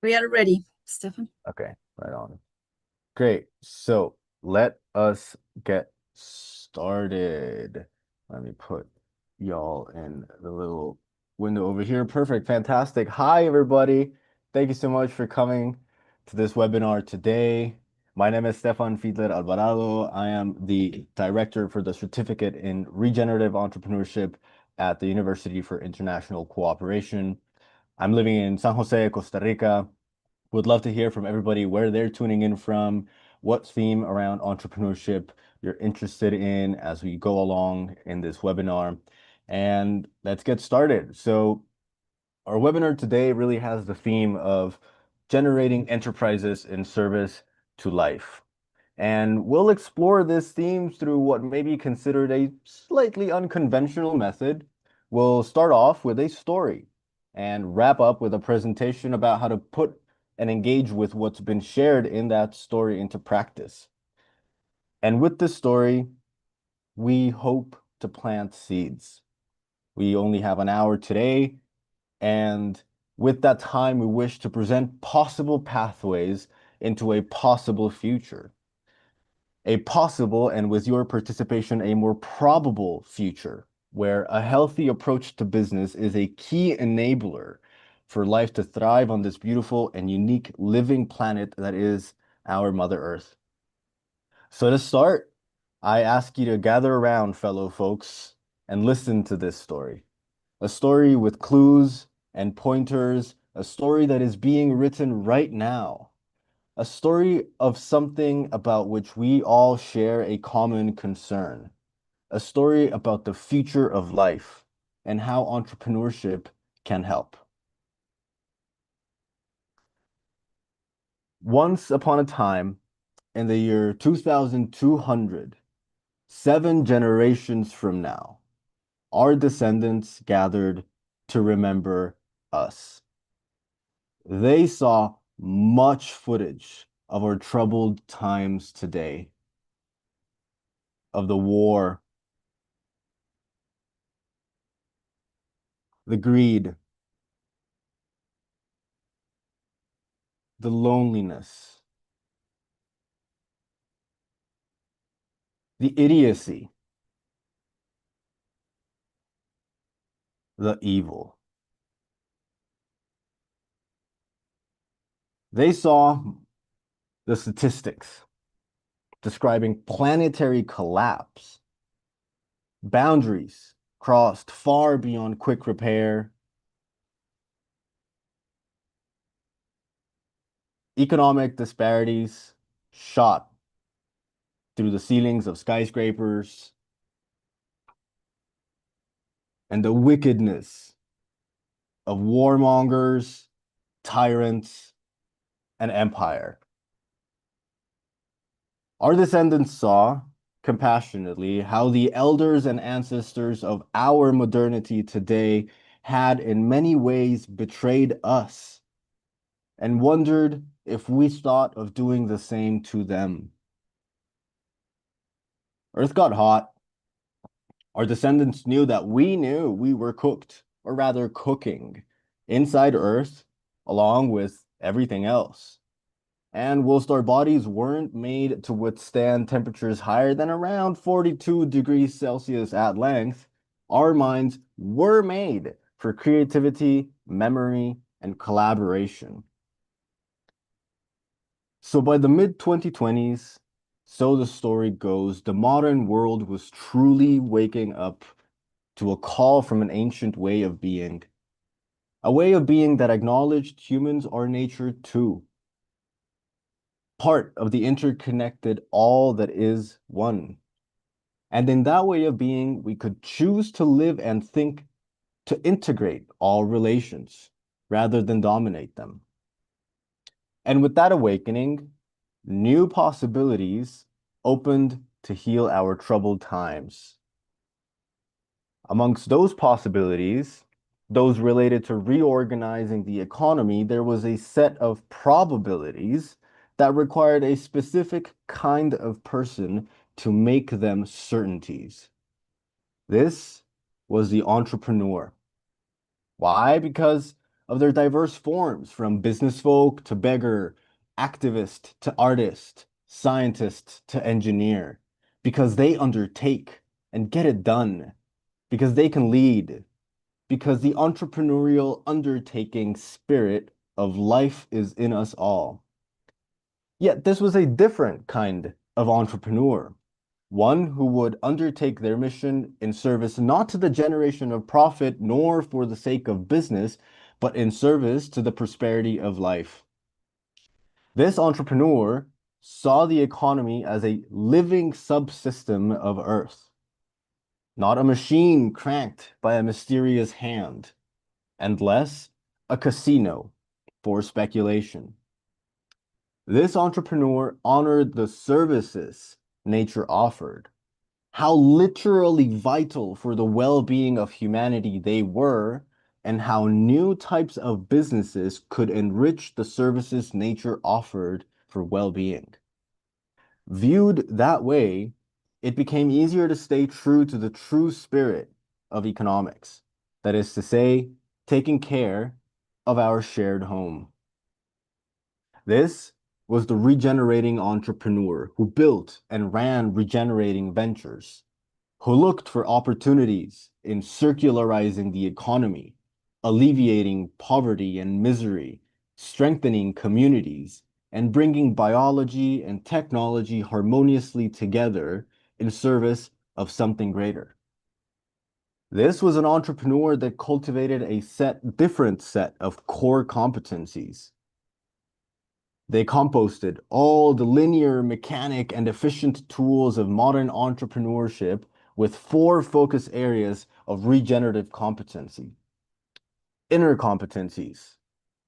We are ready, Stefan. Okay, right on. Great. So let us get started. Let me put y'all in the little window over here. Perfect. Fantastic. Hi, everybody. Thank you so much for coming to this webinar today. My name is Stefan Fiedler Alvarado. I am the director for the Certificate in Regenerative Entrepreneurship at the University for International Cooperation. I'm living in San Jose, Costa Rica. Would love to hear from everybody where they're tuning in from, what theme around entrepreneurship you're interested in as we go along in this webinar. And let's get started. So our webinar today really has the theme of generating enterprises in service to life. And we'll explore this theme through what may be considered a slightly unconventional method. We'll start off with a story and wrap up with a presentation about how to put and engage with what's been shared in that story into practice. And with this story, we hope to plant seeds. We only have an hour today, and with that time, we wish to present possible pathways into a possible future. A possible, and with your participation, a more probable future where a healthy approach to business is a key enabler for life to thrive on this beautiful and unique living planet that is our Mother Earth. So to start, I ask you to gather around, fellow folks, and listen to this story. A story with clues and pointers, a story that is being written right now. A story of something about which we all share a common concern. A story about the future of life and how entrepreneurship can help. Once upon a time, in the year 2200, 7 generations from now, our descendants gathered to remember us. They saw much footage of our troubled times today, of the war, the greed, the loneliness, the idiocy, the evil. They saw the statistics describing planetary collapse, boundaries crossed far beyond quick repair, economic disparities shot through the ceilings of skyscrapers, and the wickedness of warmongers, tyrants, and empire. Our descendants saw compassionately how the elders and ancestors of our modernity today had in many ways betrayed us and wondered if we thought of doing the same to them. Earth got hot. Our descendants knew we were cooked, or rather cooking, inside Earth along with everything else. And whilst our bodies weren't made to withstand temperatures higher than around 42 degrees Celsius at length, our minds were made for creativity, memory, and collaboration. So by the mid 2020s, so the story goes, the modern world was truly waking up to a call from an ancient way of being, a way of being that acknowledged humans are nature too, part of the interconnected all that is one. And in that way of being, we could choose to live and think to integrate all relations rather than dominate them. And with that awakening, new possibilities opened to heal our troubled times. Amongst those possibilities, those related to reorganizing the economy, there was a set of probabilities that required a specific kind of person to make them certainties. This was the entrepreneur. Why? Because of their diverse forms, from business folk to beggar, activist to artist, scientist to engineer, because they undertake and get it done, because they can lead, because the entrepreneurial undertaking spirit of life is in us all. Yet this was a different kind of entrepreneur, one who would undertake their mission in service not to the generation of profit nor for the sake of business, but in service to the prosperity of life. This entrepreneur saw the economy as a living subsystem of Earth, not a machine cranked by a mysterious hand, and less a casino for speculation. This entrepreneur honored the services nature offered, how literally vital for the well-being of humanity they were, and how new types of businesses could enrich the services nature offered for well-being. Viewed that way, it became easier to stay true to the true spirit of economics. That is to say, taking care of our shared home. This was the regenerating entrepreneur who built and ran regenerating ventures, who looked for opportunities in circularizing the economy, alleviating poverty and misery, strengthening communities, and bringing biology and technology harmoniously together in service of something greater. This was an entrepreneur that cultivated a different set of core competencies. They composted all the linear, mechanic, and efficient tools of modern entrepreneurship with four focus areas of regenerative competency. Inner competencies,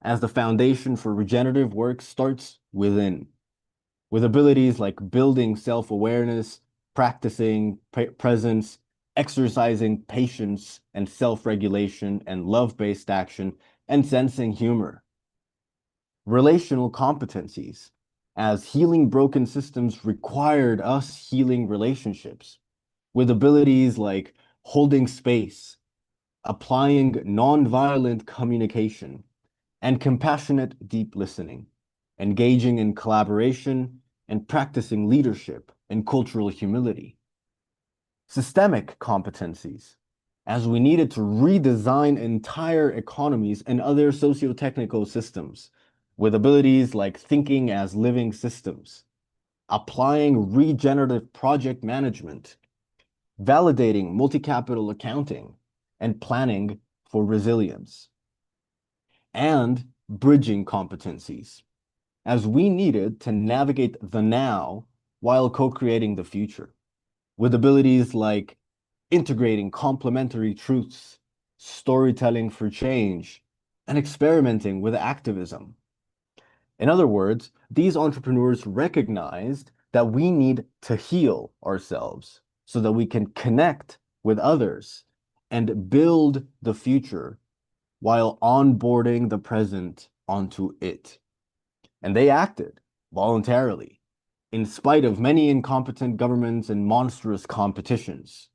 as the foundation for regenerative work starts within, with abilities like building self-awareness, practicing presence, exercising patience and self-regulation and love-based action, and sensing humor. Relational competencies, as healing broken systems required us healing relationships, with abilities like holding space, applying nonviolent communication, and compassionate deep listening, engaging in collaboration, and practicing leadership and cultural humility. Systemic competencies, as we needed to redesign entire economies and other socio-technical systems, with abilities like thinking as living systems, applying regenerative project management, validating multi-capital accounting, and planning for resilience. And bridging competencies, as we needed to navigate the now while co-creating the future, with abilities like integrating complementary truths, storytelling for change, and experimenting with activism. In other words, these entrepreneurs recognized that we need to heal ourselves so that we can connect with others and build the future while onboarding the present onto it. And they acted voluntarily, in spite of many incompetent governments and monstrous competitions.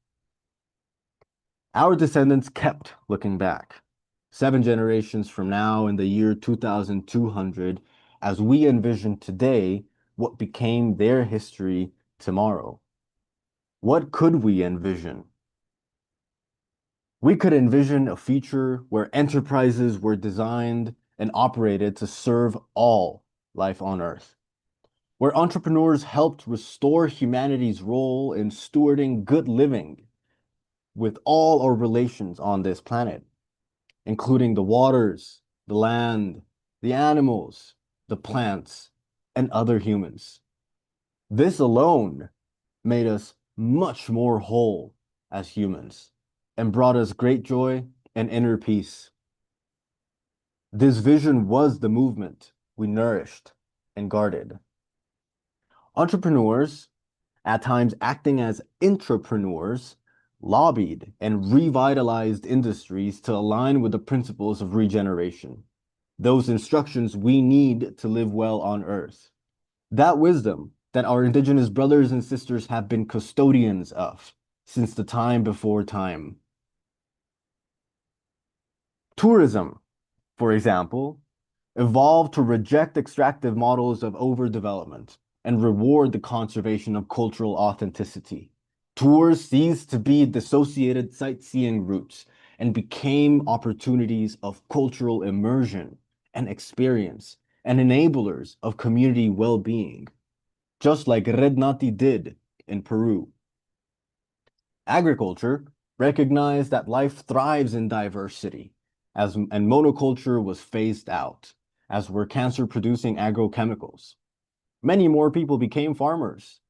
Our descendants kept looking back, 7 generations from now in the year 2200, as we envision today what became their history tomorrow. What could we envision? We could envision a future where enterprises were designed and operated to serve all life on Earth, where entrepreneurs helped restore humanity's role in stewarding good living with all our relations on this planet, including the waters, the land, the animals, the plants, and other humans. This alone made us much more whole as humans and brought us great joy and inner peace. This vision was the movement we nourished and guarded. Entrepreneurs, at times acting as intrapreneurs, lobbied and revitalized industries to align with the principles of regeneration, those instructions we need to live well on Earth. That wisdom that our indigenous brothers and sisters have been custodians of since the time before time. Tourism, For example, evolved to reject extractive models of overdevelopment and reward the conservation of cultural authenticity. Tours ceased to be dissociated sightseeing routes and became opportunities of cultural immersion and experience and enablers of community well-being, just like Red Nati did in Peru. Agriculture recognized that life thrives in diversity, and monoculture was phased out, as were cancer-producing agrochemicals. Many more people became farmers.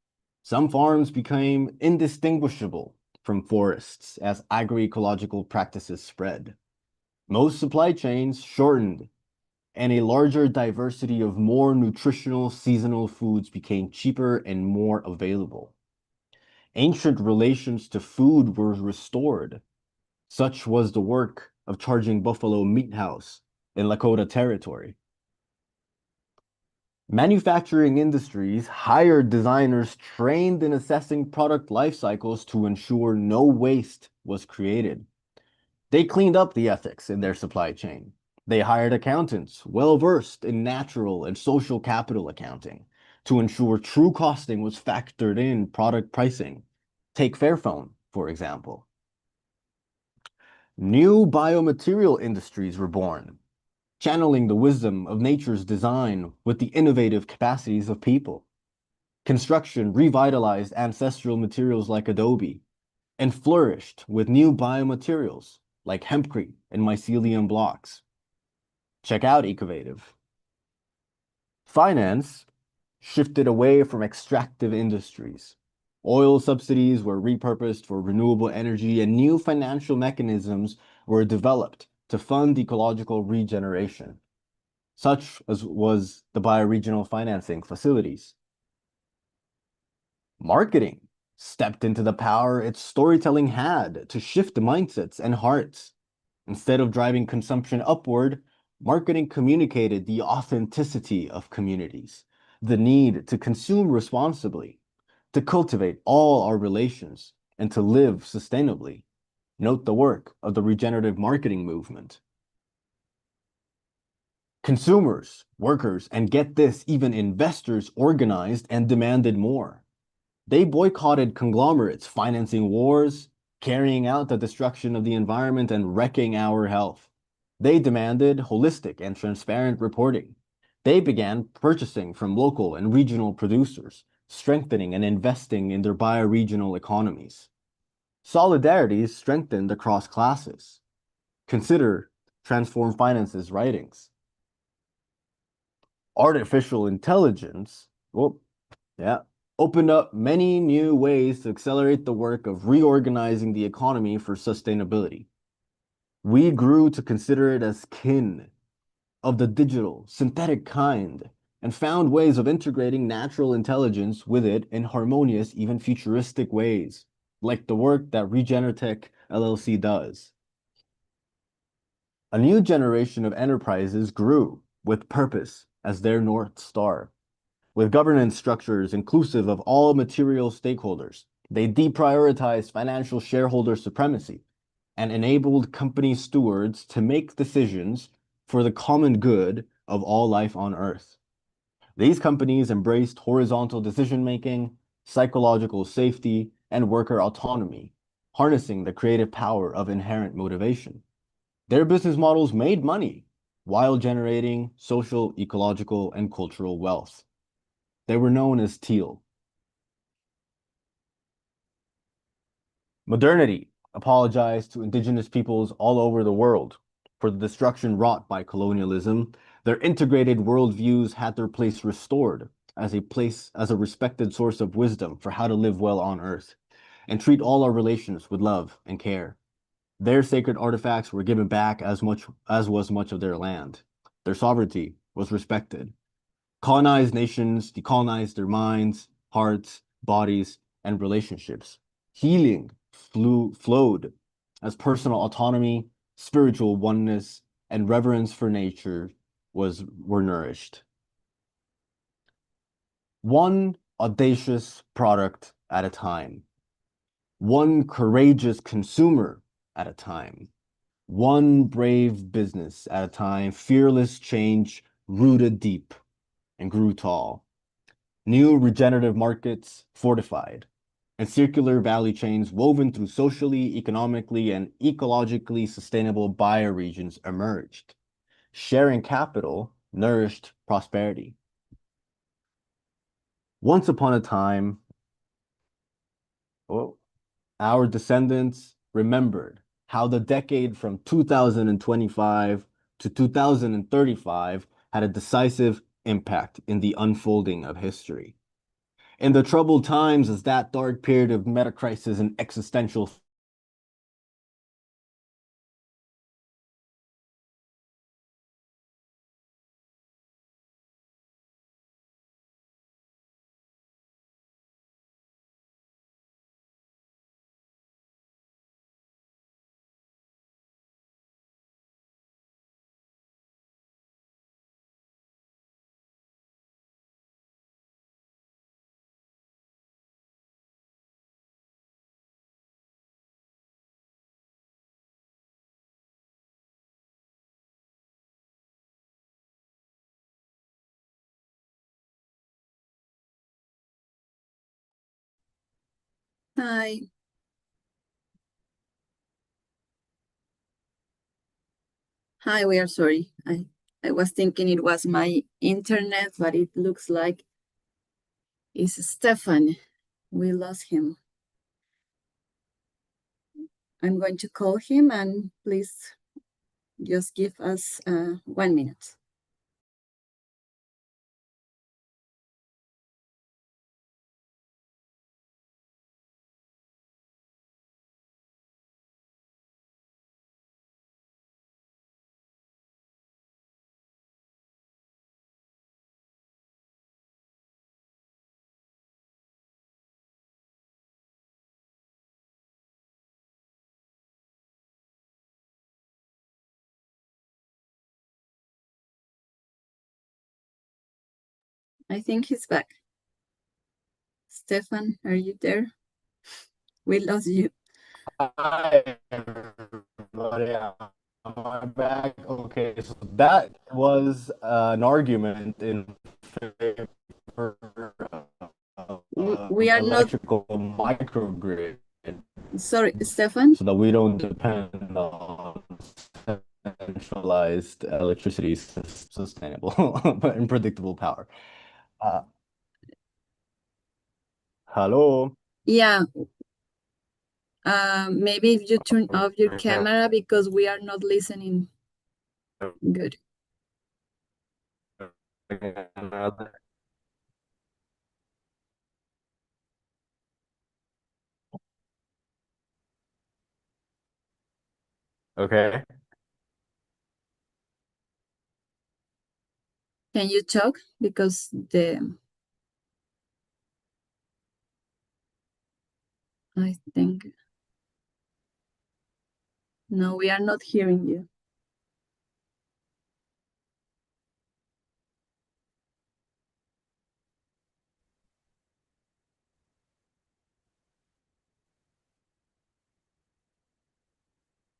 Some farms became indistinguishable from forests as agroecological practices spread. Most supply chains shortened, and a larger diversity of more nutritional seasonal foods became cheaper and more available. Ancient relations to food were restored. Such was the work of Charging Buffalo Meat House in Lakota Territory. Manufacturing industries hired designers trained in assessing product life cycles to ensure no waste was created. They cleaned up the ethics in their supply chain. They hired accountants well-versed in natural and social capital accounting to ensure true costing was factored in product pricing. Take Fairphone, for example. New biomaterial industries were born, channeling the wisdom of nature's design with the innovative capacities of people. Construction revitalized ancestral materials like adobe and flourished with new biomaterials like hempcrete and mycelium blocks. Check out Ecovative. Finance shifted away from extractive industries. Oil subsidies were repurposed for renewable energy, and new financial mechanisms were developed to fund ecological regeneration, such as was the bioregional financing facilities. Marketing stepped into the power its storytelling had to shift mindsets and hearts. Instead of driving consumption upward, marketing communicated the authenticity of communities, the need to consume responsibly, to cultivate all our relations, and to live sustainably. Note the work of the regenerative marketing movement. Consumers, workers, and get this, even investors organized and demanded more. They boycotted conglomerates financing wars, carrying out the destruction of the environment, and wrecking our health. They demanded holistic and transparent reporting. They began purchasing from local and regional producers, strengthening and investing in their bioregional economies. Solidarity strengthened across classes. Consider Transform Finance's writings. Artificial intelligence, opened up many new ways to accelerate the work of reorganizing the economy for sustainability. We grew to consider it as kin of the digital, synthetic kind, and found ways of integrating natural intelligence with it in harmonious, even futuristic ways, like the work that Regeneratech LLC does. A new generation of enterprises grew with purpose as their North Star. With governance structures inclusive of all material stakeholders, they deprioritized financial shareholder supremacy and enabled company stewards to make decisions for the common good of all life on Earth. These companies embraced horizontal decision-making, psychological safety, and worker autonomy, harnessing the creative power of inherent motivation. Their business models made money while generating social, ecological, and cultural wealth. They were known as teal. Modernity apologized to indigenous peoples all over the world for the destruction wrought by colonialism. Their integrated worldviews had their place restored as a respected source of wisdom for how to live well on Earth and treat all our relations with love and care. Their sacred artifacts were given back as was much of their land. Their sovereignty was respected. Colonized nations decolonized their minds, hearts, bodies, and relationships. Healing flowed as personal autonomy, spiritual oneness, and reverence for nature were nourished. One audacious product at a time. One courageous consumer at a time. One brave business at a time, fearless change rooted deep and grew tall. New regenerative markets fortified, and circular value chains woven through socially, economically, and ecologically sustainable bioregions emerged. Sharing capital nourished prosperity. Once upon a time, oh, our descendants remembered how the decade from 2025 to 2035 had a decisive impact in the unfolding of history. In the troubled times, as that dark period of meta crisis and existential, Hi, hi, we are sorry. I was thinking it was my internet, but it looks like it's Stefan. We lost him. I'm going to call him and please just give us 1 minute. I think he's back. Stefan, are you there? We lost you. hi everybody, I'm back. Okay, so that was an argument in favor We of are not, electrical microgrid sorry, Stefan. so that we don't depend on centralized electricity, sustainable but unpredictable power. Uh, Hello. Yeah, maybe if you turn off your camera because we are not listening good. Okay. Can you talk? Because I think, no, we are not hearing you.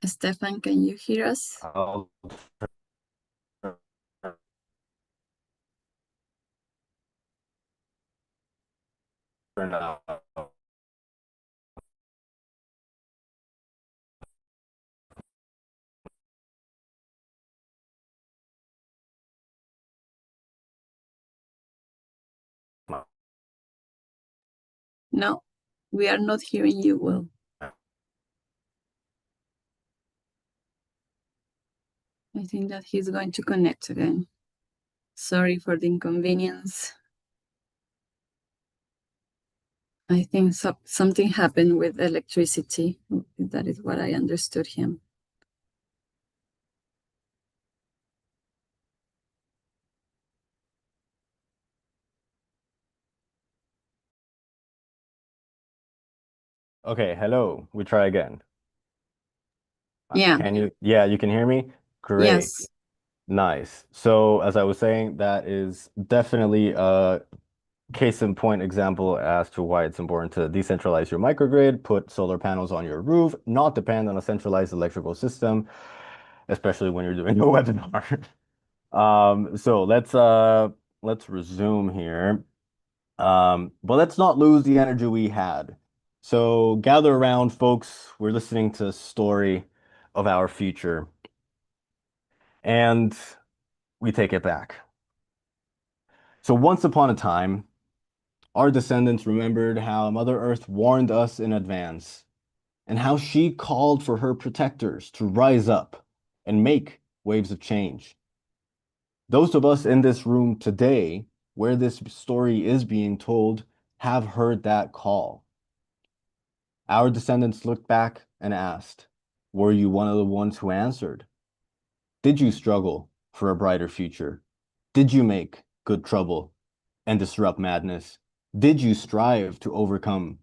Stefan, can you hear us? I'll turn out. No, we are not hearing you well. I think that he's going to connect again. Sorry for the inconvenience. I think something happened with electricity. That is what I understood him. Okay, hello. We try again. Yeah, Can you? Yeah, you can hear me? Great. yes. Nice. So, as I was saying, that is definitely case in point example as to why it's important to decentralize your microgrid, put solar panels on your roof, not depend on a centralized electrical system, especially when you're doing a webinar. So let's resume here. But let's not lose the energy we had. So gather around, folks. We're listening to a story of our future, and we take it back. So once upon a time, our descendants remembered how Mother Earth warned us in advance, and how she called for her protectors to rise up and make waves of change. Those of us in this room today, where this story is being told, have heard that call. Our descendants looked back and asked, were you one of the ones who answered? Did you struggle for a brighter future? Did you make good trouble and disrupt madness? Did you strive to overcome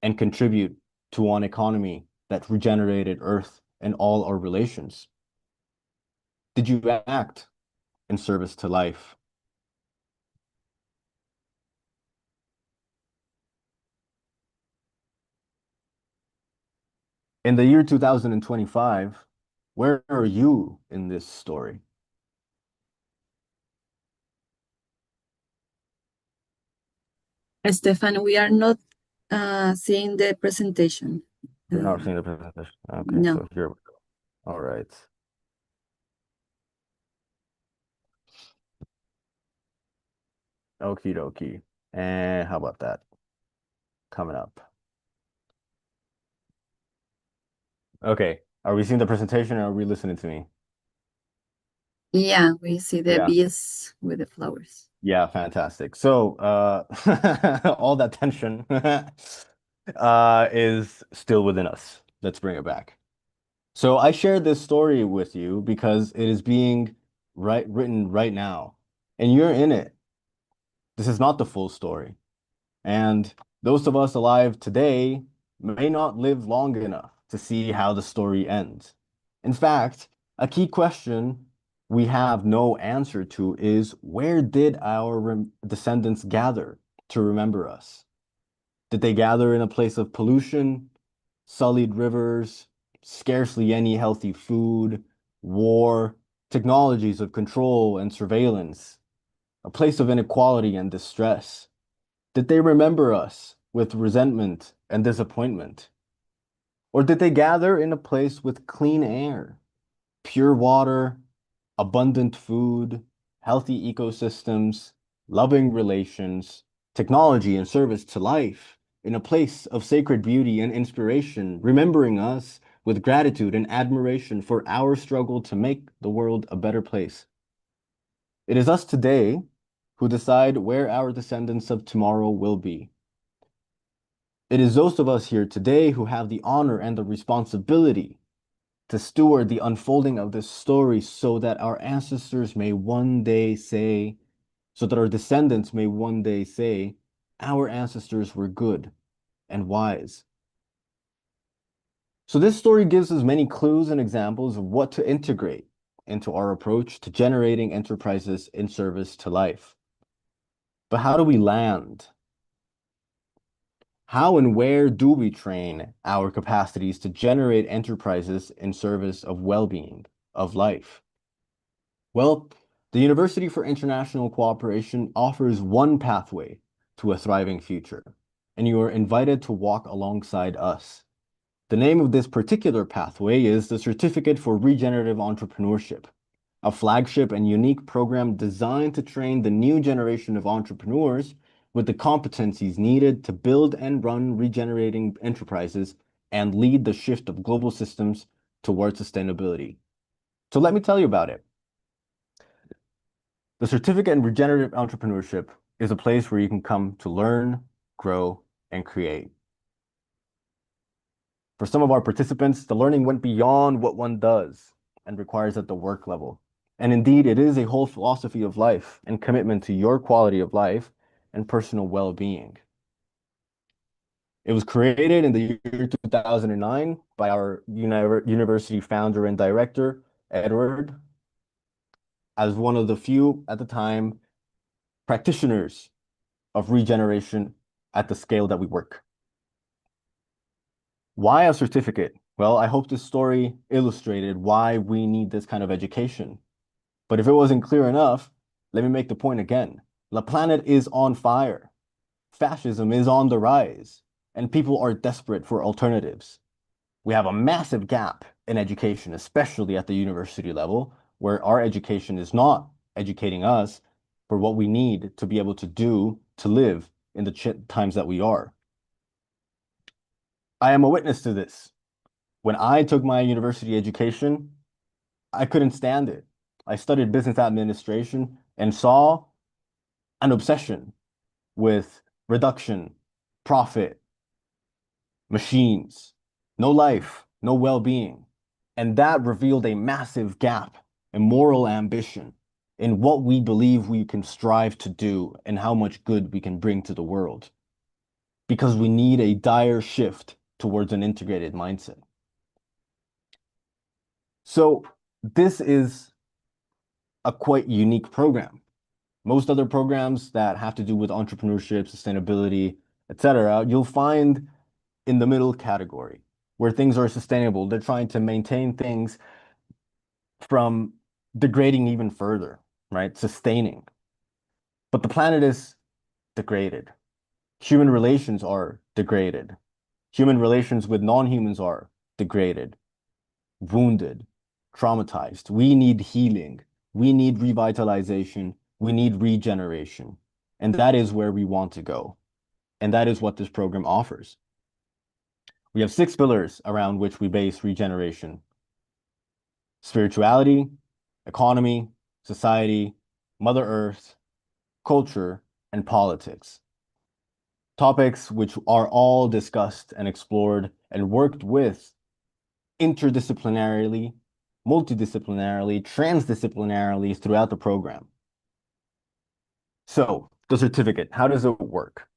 and contribute to an economy that regenerated Earth and all our relations? Did you act in service to life? In the year 2025, where are you in this story? Stefan, we are not seeing the presentation. You're not Uh, seeing the presentation. Okay, no. so here we go. All right. Okie dokie. And how about that? Coming up. Okay. Are we seeing the presentation or are we listening to me? Yeah, we see the Yeah. bees with the flowers. Yeah, fantastic. So, all that tension is still within us. Let's bring it back. So I shared this story with you because it is being written right now, and you're in it. This is not the full story. And those of us alive today may not live long enough to see how the story ends. In fact, a key question we have no answer to is where did our descendants gather to remember us? Did they gather in a place of pollution, sullied rivers, scarcely any healthy food, war, technologies of control and surveillance, a place of inequality and distress? Did they remember us with resentment and disappointment? Or did they gather in a place with clean air, pure water, abundant food, healthy ecosystems, loving relations, technology and service to life, in a place of sacred beauty and inspiration, remembering us with gratitude and admiration for our struggle to make the world a better place? It is us today who decide where our descendants of tomorrow will be. It is those of us here today who have the honor and the responsibility to steward the unfolding of this story so that our ancestors may one day say, so that our descendants may one day say, our ancestors were good and wise. So this story gives us many clues and examples of what to integrate into our approach to generating enterprises in service to life. But how do we land? How and where do we train our capacities to generate enterprises in service of well-being, of life? Well, the University for International Cooperation offers one pathway to a thriving future, and you are invited to walk alongside us. The name of this particular pathway is the Certificate for Regenerative Entrepreneurship, a flagship and unique program designed to train the new generation of entrepreneurs with the competencies needed to build and run regenerating enterprises and lead the shift of global systems towards sustainability. So let me tell you about it. The Certificate in Regenerative Entrepreneurship is a place where you can come to learn, grow, and create. For some of our participants, the learning went beyond what one does and requires at the work level. And indeed, it is a whole philosophy of life and commitment to your quality of life and personal well-being. It was created in the year 2009 by our university founder and director, Edward, as one of the few at the time practitioners of regeneration at the scale that we work. Why a certificate? Well, I hope this story illustrated why we need this kind of education. But if it wasn't clear enough, let me make the point again. The planet is on fire. Fascism is on the rise, and people are desperate for alternatives. We have a massive gap in education, especially at the university level, where our education is not educating us for what we need to be able to do to live in the times that we are. I am a witness to this. When I took my university education, I couldn't stand it. I studied business administration and saw an obsession with reduction, profit, machines, no life, no well-being. And that revealed a massive gap in moral ambition in what we believe we can strive to do and how much good we can bring to the world. Because we need a dire shift towards an integrated mindset. So this is a quite unique program. Most other programs that have to do with entrepreneurship, sustainability, etc., you'll find in the middle category where things are sustainable. They're trying to maintain things from degrading even further, right? Sustaining. But the planet is degraded. Human relations are degraded. Human relations with non-humans are degraded, wounded, traumatized. We need healing. We need revitalization. We need regeneration. And that is where we want to go. And that is what this program offers. We have 6 pillars around which we base regeneration: spirituality, economy, society, Mother Earth, culture, and politics. Topics which are all discussed and explored and worked with interdisciplinarily, multidisciplinarily, transdisciplinarily throughout the program. So, the certificate, how does it work?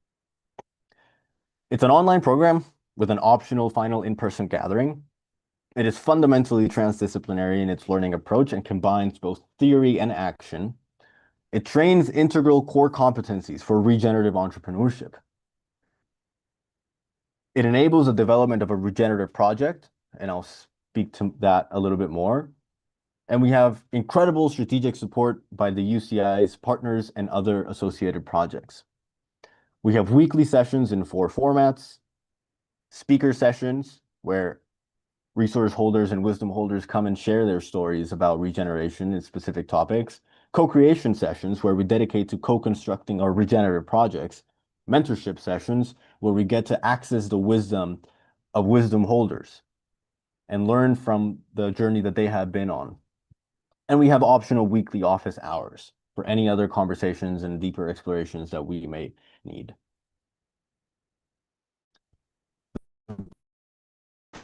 It's an online program with an optional final in-person gathering. It is fundamentally transdisciplinary in its learning approach and combines both theory and action. It trains integral core competencies for regenerative entrepreneurship. It enables the development of a regenerative project, and I'll speak to that a little bit more. And we have incredible strategic support by the UCI's partners and other associated projects. We have weekly sessions in 4 formats: speaker sessions, where resource holders and wisdom holders come and share their stories about regeneration and specific topics; co-creation sessions, where we dedicate to co-constructing our regenerative projects; mentorship sessions, where we get to access the wisdom of wisdom holders and learn from the journey that they have been on. And we have optional weekly office hours for any other conversations and deeper explorations that we may need.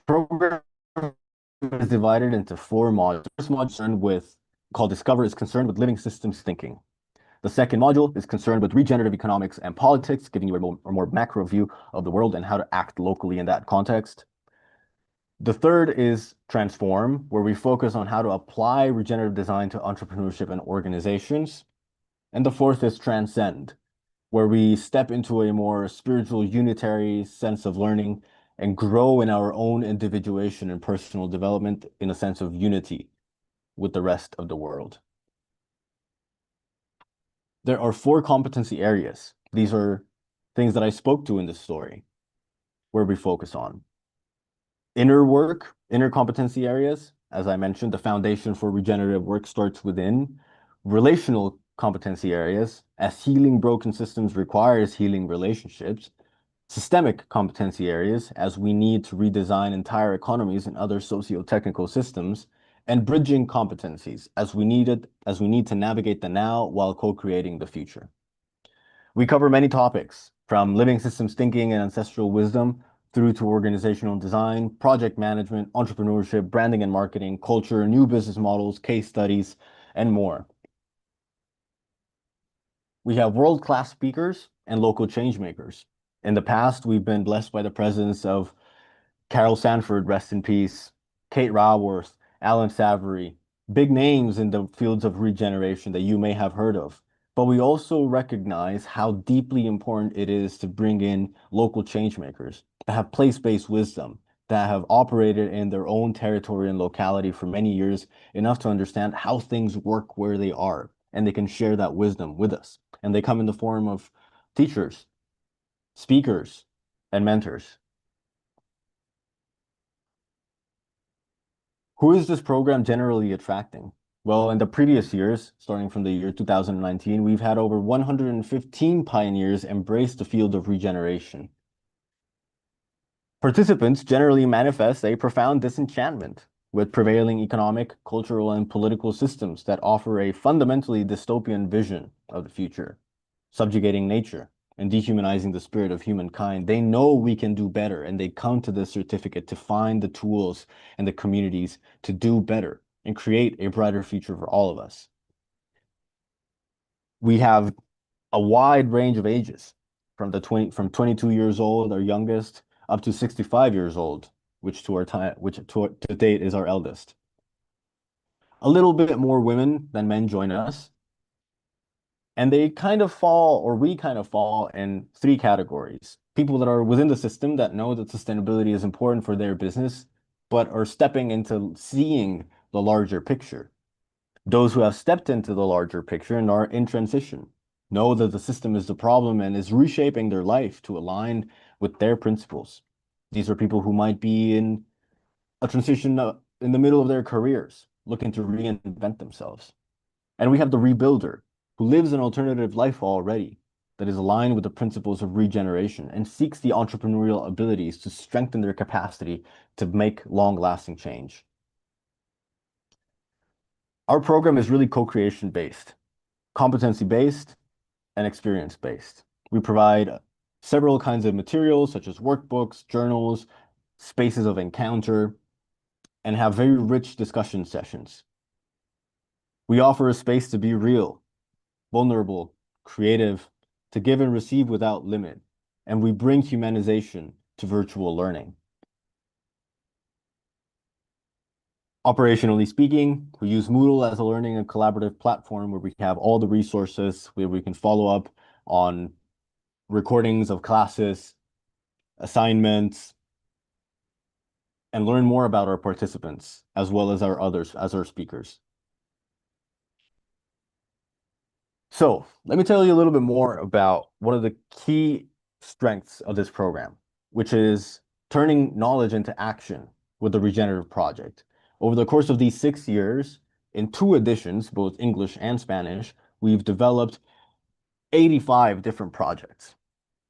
Program is divided into 4 modules. The first module called Discover is concerned with living systems thinking. The second module is concerned with regenerative economics and politics, giving you a more macro view of the world and how to act locally in that context. The third is Transform, where we focus on how to apply regenerative design to entrepreneurship and organizations. And the fourth is Transcend, where we step into a more spiritual, unitary sense of learning and grow in our own individuation and personal development in a sense of unity with the rest of the world. There are 4 competency areas. These are things that I spoke to in this story, where we focus on inner work, inner competency areas. As I mentioned, the foundation for regenerative work starts within. Relational competency areas, as healing broken systems requires healing relationships. Systemic competency areas, as we need to redesign entire economies and other socio-technical systems. And bridging competencies, as we need to navigate the now while co-creating the future. We cover many topics, from living systems thinking and ancestral wisdom through to organizational design, project management, entrepreneurship, branding and marketing, culture, new business models, case studies, and more. We have world-class speakers and local change makers. In the past, we've been blessed by the presence of Carol Sanford, rest in peace, Kate Raworth, Alan Savory, big names in the fields of regeneration that you may have heard of. but we also recognize how deeply important it is to bring in local change makers that have place-based wisdom, that have operated in their own territory and locality for many years, enough to understand how things work where they are, and they can share that wisdom with us. And they come in the form of teachers, speakers, and mentors. Who is this program generally attracting? Well, in the previous years, starting from the year 2019, we've had over 115 pioneers embrace the field of regeneration. Participants generally manifest a profound disenchantment with prevailing economic, cultural, and political systems that offer a fundamentally dystopian vision of the future, subjugating nature and dehumanizing the spirit of humankind. They know we can do better, and they come to this certificate to find the tools and the communities to do better and create a brighter future for all of us. We have a wide range of ages from 22 years old, our youngest, up to 65 years old, which to date is our eldest. A little bit more women than men join us, and they kind of fall, or we kind of fall in three categories. People that are within the system that know that sustainability is important for their business, but are stepping into seeing the larger picture. Those who have stepped into the larger picture and are in transition know that the system is the problem and is reshaping their life to align with their principles. These are people who might be in a transition in the middle of their careers, looking to reinvent themselves. And we have the rebuilder who lives an alternative life already that is aligned with the principles of regeneration and seeks the entrepreneurial abilities to strengthen their capacity to make long-lasting change. Our program is really co-creation based, competency based, and experience based. We provide several kinds of materials such as workbooks, journals, spaces of encounter, and have very rich discussion sessions. We offer a space to be real, vulnerable, creative, to give and receive without limit, and we bring humanization to virtual learning. Operationally speaking, we use Moodle as a learning and collaborative platform where we have all the resources where we can follow up on recordings of classes, assignments, and learn more about our participants as well as our speakers. So let me tell you a little bit more about one of the key strengths of this program, which is turning knowledge into action with the Regenerative Project. Over the course of these 6 years, in 2 editions, both English and Spanish, we've developed 85 different projects.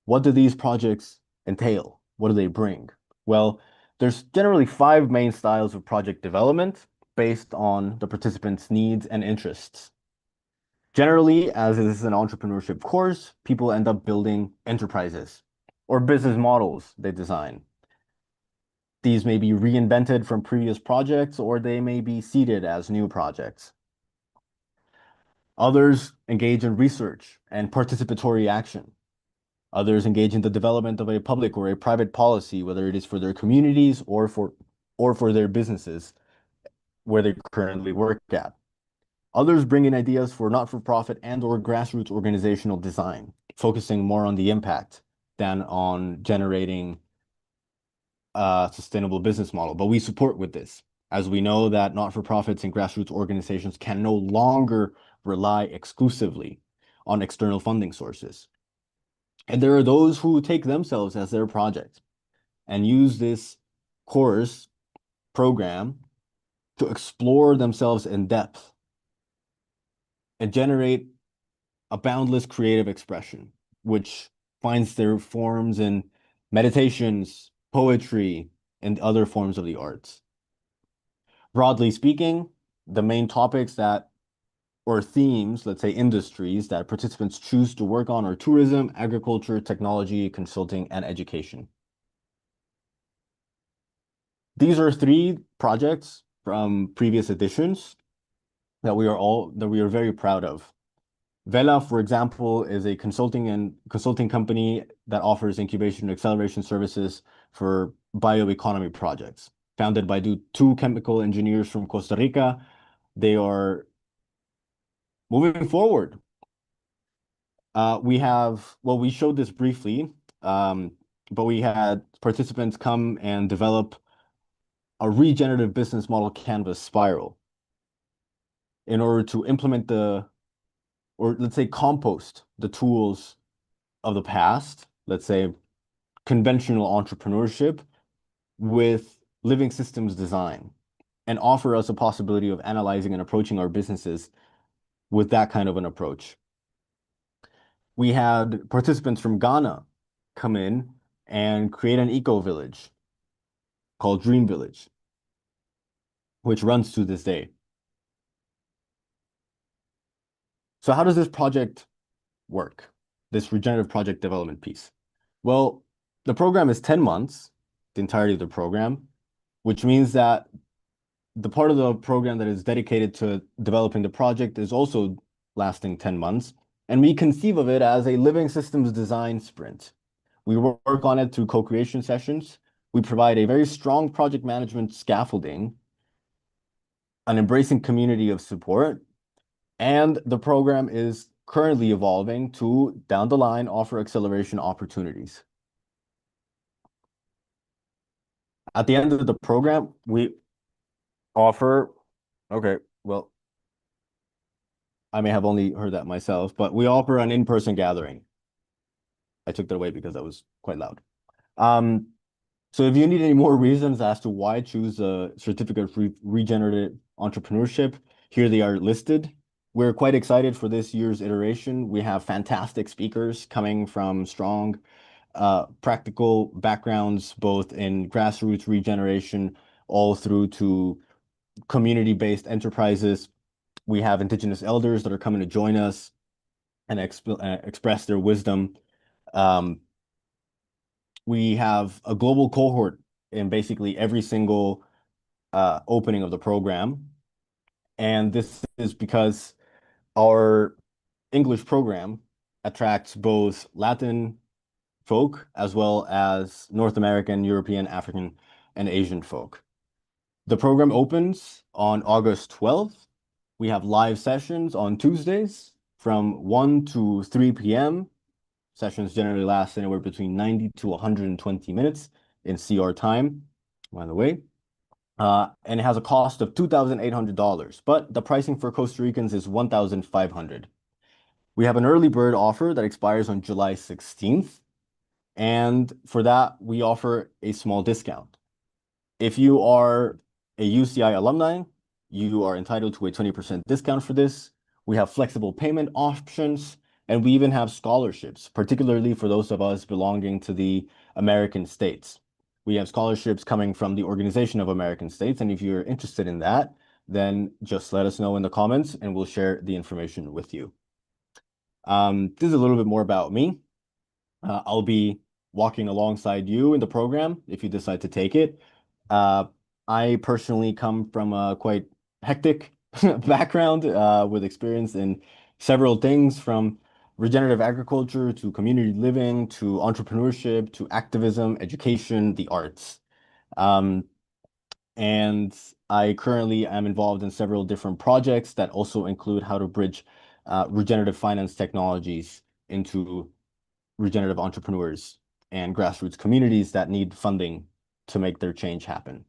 What do these projects entail? What do they bring? Well, there's generally 5 main styles of project development based on the participants' needs and interests. Generally, as this is an entrepreneurship course, people end up building enterprises or business models they design. These may be reinvented from previous projects, or they may be seeded as new projects. Others engage in research and participatory action. Others engage in the development of a public or a private policy, whether it is for their communities or for their businesses where they currently work at. Others bring in ideas for not-for-profit and or grassroots organizational design, focusing more on the impact than on generating a sustainable business model. But we support with this, as we know that not-for-profits and grassroots organizations can no longer rely exclusively on external funding sources. And there are those who take themselves as their project and use this course program to explore themselves in depth and generate a boundless creative expression, which finds their forms in meditations, poetry, and other forms of the arts. Broadly speaking, the main topics that, or themes, let's say industries that participants choose to work on are tourism, agriculture, technology, consulting, and education. These are 3 projects from previous editions that we are very proud of. Vela, for example, is a consulting company that offers incubation and acceleration services for bioeconomy projects. Founded by 2 chemical engineers from Costa Rica, they are moving forward well, we showed this briefly, um, but we had participants come and develop a regenerative business model canvas spiral in order to implement or let's say compost the tools of the past, let's say conventional entrepreneurship with living systems design and offer us a possibility of analyzing and approaching our businesses with that kind of an approach. We had participants from Ghana come in and create an eco village called Dream Village, which runs to this day. So how does this project work? This regenerative project development piece? Well, the program is 10 months, the entirety of the program, which means that the part of the program that is dedicated to developing the project is also lasting 10 months. And we conceive of it as a living systems design sprint. We work on it through co-creation sessions. We provide a very strong project management scaffolding, an embracing community of support, and the program is currently evolving to, down the line, offer acceleration opportunities. At the end of the program, we offer, okay, well, I may have only heard that myself, but we offer an in-person gathering. I took that away because that was quite loud. Um, so if you need any more reasons as to why choose a certificate of regenerative entrepreneurship, here they are listed. We're quite excited for this year's iteration. We have fantastic speakers coming from strong practical backgrounds, both in grassroots regeneration, all through to community-based enterprises. We have Indigenous elders that are coming to join us and express their wisdom. Um, we have a global cohort in basically every single opening of the program. And this is because our English program attracts both Latin folk as well as North American, European, African, and Asian folk. The program opens on August 12th. We have live sessions on Tuesdays from 1 to 3 p.m. Sessions generally last anywhere between 90 to 120 minutes in CR time, by the way. And it has a cost of $2,800, but the pricing for Costa Ricans is $1,500. We have an early bird offer that expires on July 16th. And for that, we offer a small discount. If you are a UCI alumni, you are entitled to a 20% discount for this. We have flexible payment options, and we even have scholarships, particularly for those of us belonging to the American states. We have scholarships coming from the Organization of American States, and if you're interested in that, then just let us know in the comments and we'll share the information with you. This is a little bit more about me. I'll be walking alongside you in the program if you decide to take it. Uh, I personally come from a quite hectic background with experience in several things from regenerative agriculture to community living to entrepreneurship to activism, education, the arts. Um, and I currently am involved in several different projects that also include how to bridge regenerative finance technologies into regenerative entrepreneurs and grassroots communities that need funding to make their change happen.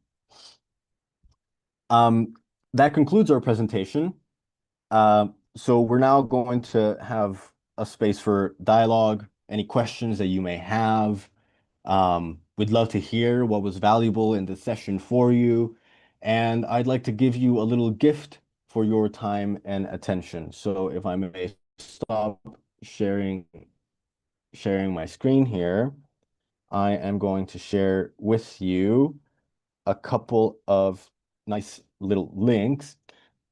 Um, that concludes our presentation. So we're now going to have a space for dialogue, any questions that you may have. We'd love to hear what was valuable in this session for you. And I'd like to give you a little gift for your time and attention. So if I may stop sharing my screen here, I am going to share with you a couple of nice little links.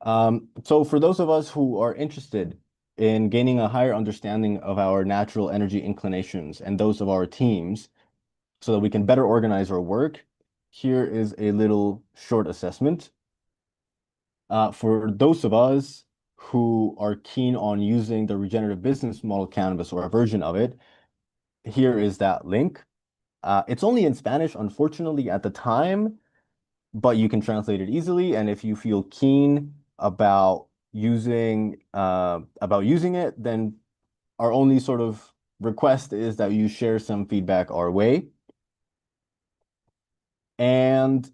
So for those of us who are interested in gaining a higher understanding of our natural energy inclinations and those of our teams so that we can better organize our work, here is a little short assessment. For those of us who are keen on using the regenerative business model canvas or a version of it, here is that link. It's only in Spanish, unfortunately, at the time, but you can translate it easily. And if you feel keen about using it, then our only sort of request is that you share some feedback our way. And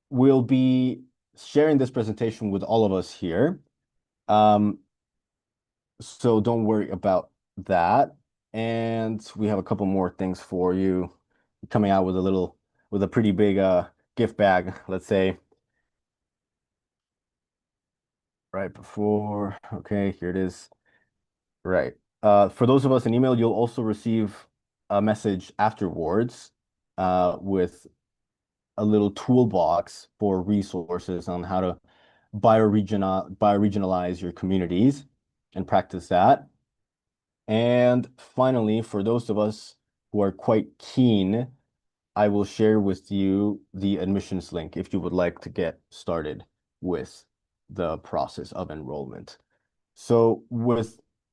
we'll be sharing this presentation with all of us here. Um, so don't worry about that. And we have a couple more things for you coming out with a pretty big gift bag, let's say. Right before, okay, here it is. Right. For those of us in email, you'll also receive a message afterwards with a little toolbox for resources on how to bioregionalize your communities and practice that. And finally, for those of us who are quite keen, I will share with you the admissions link if you would like to get started with the process of enrollment. So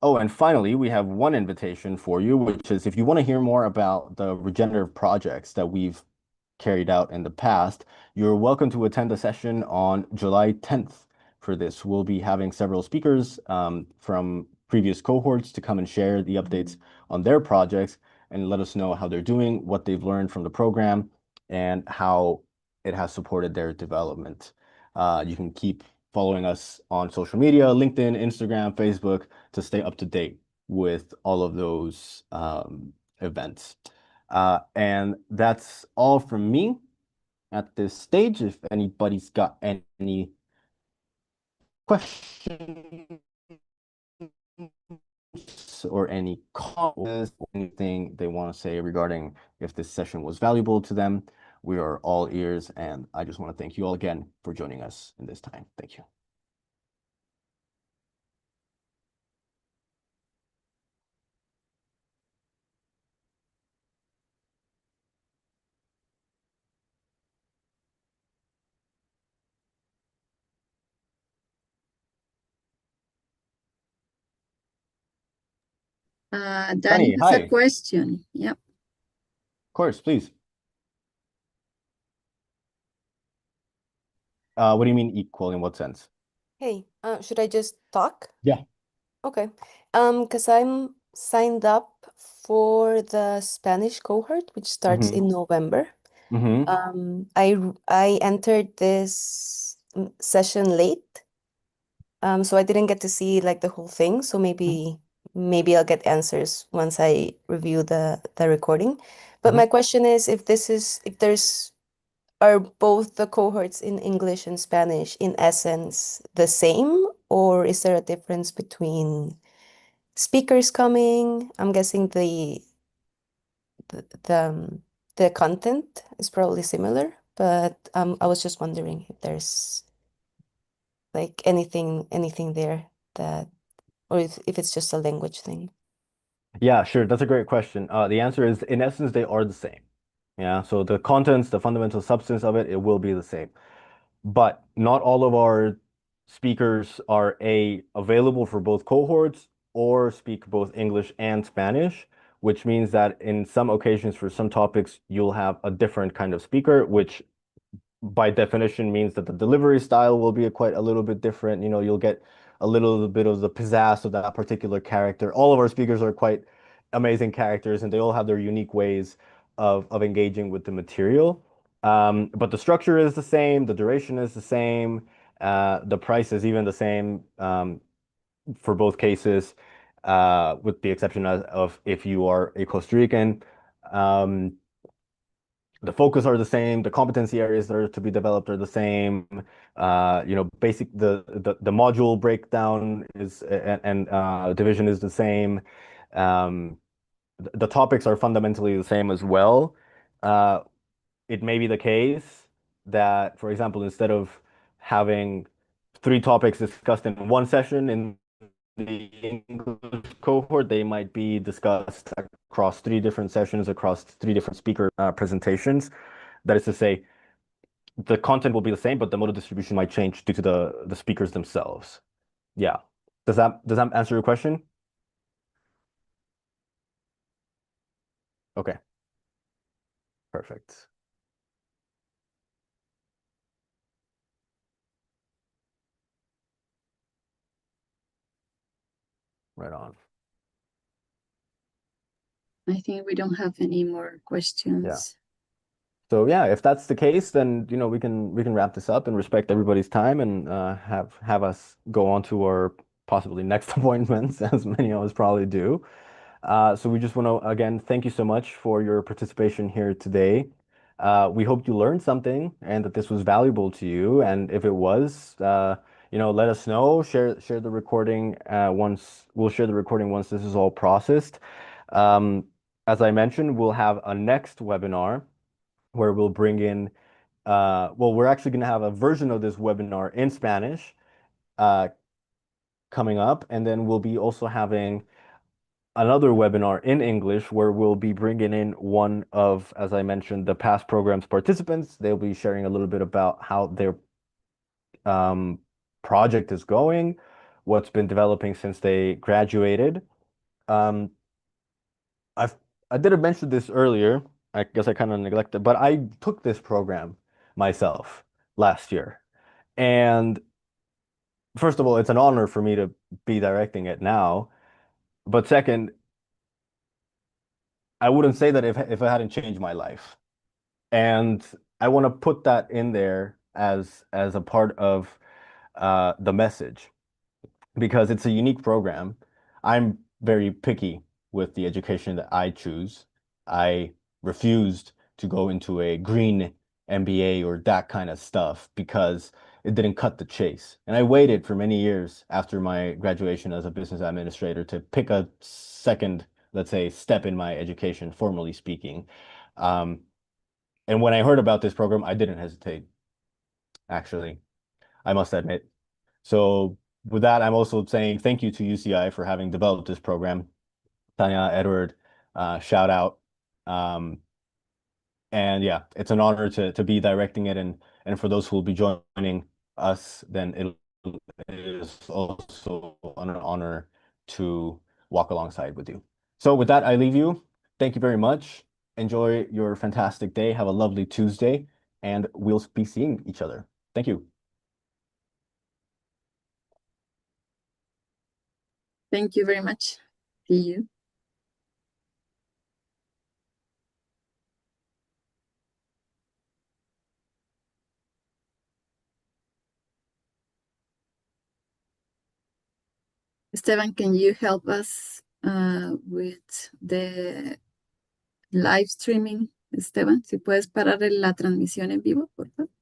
oh, and finally, we have one invitation for you, which is if you want to hear more about the regenerative projects that we've carried out in the past, you're welcome to attend a session on July 10th for this. We'll be having several speakers from previous cohorts to come and share the updates on their projects and let us know how they're doing, what they've learned from the program, and how it has supported their development. You can keep following us on social media, LinkedIn, Instagram, Facebook, to stay up to date with all of those events. And that's all from me at this stage. If anybody's got any questions or any comments, or anything they want to say regarding if this session was valuable to them, we are all ears. And I just want to thank you all again for joining us in this time. Thank you. Danny Danny, has a hi. Of question. Yep. course, please. What do you mean equal in what sense? Hey, should I just talk? Yeah. Okay. Because I'm signed up for the Spanish cohort, which starts Mm-hmm. in November. Mm-hmm. I entered this session late, so I didn't get to see like the whole thing. So maybe I'll get answers once I review the recording. But Mm-hmm. my question is if there's are both the cohorts in English and Spanish in essence the same, or is there a difference between speakers coming? I'm guessing the the, um, the content is probably similar, but I was just wondering if there's like anything there that, or if it's just a language thing. Yeah, sure. That's a great question. The answer is, in essence, they are the same. Yeah. So the contents, the fundamental substance of it, it will be the same. But not all of our speakers are available for both cohorts or speak both English and Spanish, which means that in some occasions, for some topics, you'll have a different kind of speaker, which by definition means that the delivery style will be quite a little bit different. You know, you'll get a little bit of the pizzazz of that particular character. All of our speakers are quite amazing characters, and they all have their unique ways of engaging with the material. But the structure is the same, the duration is the same, the price is even the same for both cases, with the exception of if you are a Costa Rican. Um, the focus are the same, the competency areas that are to be developed are the same. Basic the module breakdown is and division is the same. Um, the topics are fundamentally the same as well. Uh, it may be the case that, for example, instead of having three topics discussed in one session in the English cohort, they might be discussed across three different sessions, across three different speaker presentations. That is to say, the content will be the same, but the mode of distribution might change due to the speakers themselves. Yeah. Does that answer your question? Okay, perfect. Right on. I think we don't have any more questions. So yeah, if that's the case, then we can wrap this up and respect everybody's time and have us go on to our possibly next appointments, as many of us probably do. So we just want to again thank you so much for your participation here today. We hope you learned something and that this was valuable to you. And if it was, let us know. Share the recording once we'll share the recording once this is all processed. Um, as I mentioned, we'll have a next webinar where we'll bring in, well, we're actually going to have a version of this webinar in Spanish uh, coming up, and then we'll be also having another webinar in English where we'll be bringing in one of, as I mentioned, the past programs participants. They'll be sharing a little bit about how their um, project is going, what's been developing since they graduated. Um, I've I didn't mention this earlier. I guess I kind of neglected, but I took this program myself last year. And first of all, it's an honor for me to be directing it now. But second, I wouldn't say that if it hadn't changed my life. And I want to put that in there as a part of the message because it's a unique program. I'm very picky with the education that I choose. I refused to go into a green MBA or that kind of stuff because it didn't cut the chase. And I waited for many years after my graduation as a business administrator to pick a second, let's say, step in my education, formally speaking. Um, and when I heard about this program, I didn't hesitate, actually, I must admit. So with that, I'm also saying thank you to UCI for having developed this program. Tanya, Edward, shout out. Um, and yeah, it's an honor to be directing it, and for those who will be joining us, then it is also an honor to walk alongside with you. So with that, I leave you. Thank you very much. Enjoy your fantastic day. Have a lovely Tuesday, and we'll be seeing each other. Thank you. Thank you very much. See you. Esteban, can you help us with the live streaming? Esteban, si puedes parar la transmisión en vivo, por favor.